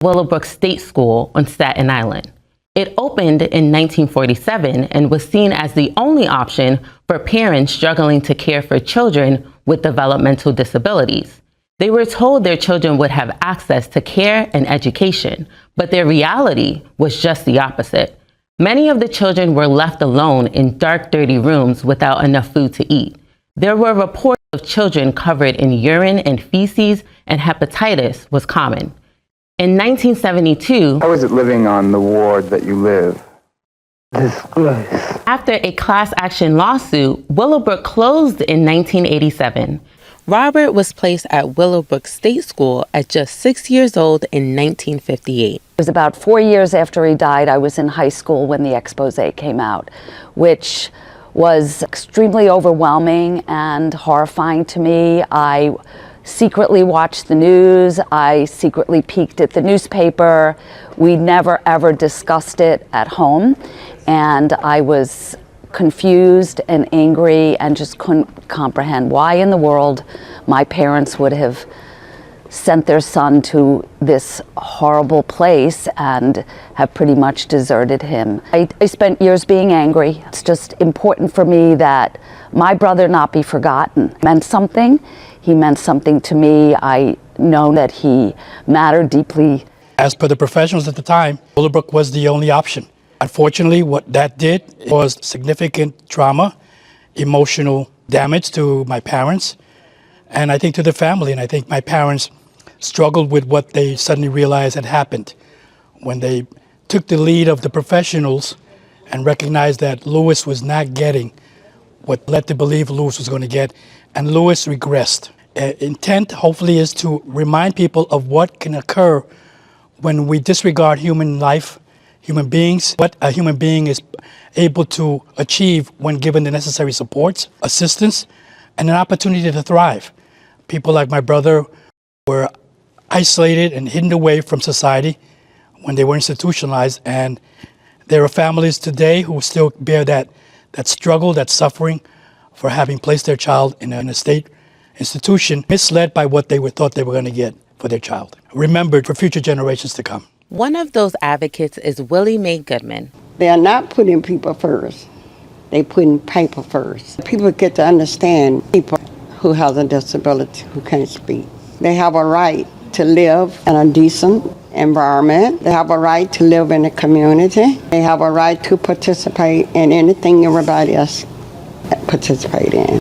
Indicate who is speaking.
Speaker 1: Willowbrook State School on Staten Island. It opened in 1947 and was seen as the only option for parents struggling to care for children with developmental disabilities. They were told their children would have access to care and education, but their reality was just the opposite. Many of the children were left alone in dark, dirty rooms without enough food to eat. There were reports of children covered in urine and feces, and hepatitis was common. In 1972,
Speaker 2: how is it living on the ward that you live? Disgrace.
Speaker 1: After a class action lawsuit, Willowbrook closed in 1987. Robert was placed at Willowbrook State School at just 6 years old in 1958.
Speaker 3: It was about 4 years after he died. I was in high school when the expose came out, which was extremely overwhelming and horrifying to me. I secretly watched the news. I secretly peeked at the newspaper. We never ever discussed it at home, and I was confused and angry and just couldn't comprehend why in the world my parents would have sent their son to this horrible place and have pretty much deserted him. I spent years being angry. It's just important for me that my brother not be forgotten. It meant something. He meant something to me. I know that he mattered deeply.
Speaker 4: As per the professionals at the time, Willowbrook was the only option. Unfortunately, what that did was significant trauma, emotional damage to my parents, and I think to the family. And I think my parents struggled with what they suddenly realized had happened when they took the lead of the professionals and recognized that Lewis was not getting what led to believe Lewis was going to get, and Lewis regressed. Intent, hopefully, is to remind people of what can occur when we disregard human life, human beings, what a human being is able to achieve when given the necessary supports, assistance, and an opportunity to thrive. People like my brother were isolated and hidden away from society when they were institutionalized, and there are families today who still bear that struggle, that suffering for having placed their child in a state institution, misled by what they thought they were going to get for their child. Remembered for future generations to come.
Speaker 1: One of those advocates is Willie Mae Goodman.
Speaker 5: They are not putting people first. They putting paper first. People get to understand people who have a disability, who can't speak. They have a right to live in a decent environment. They have a right to live in a community. They have a right to participate in anything everybody else participate in.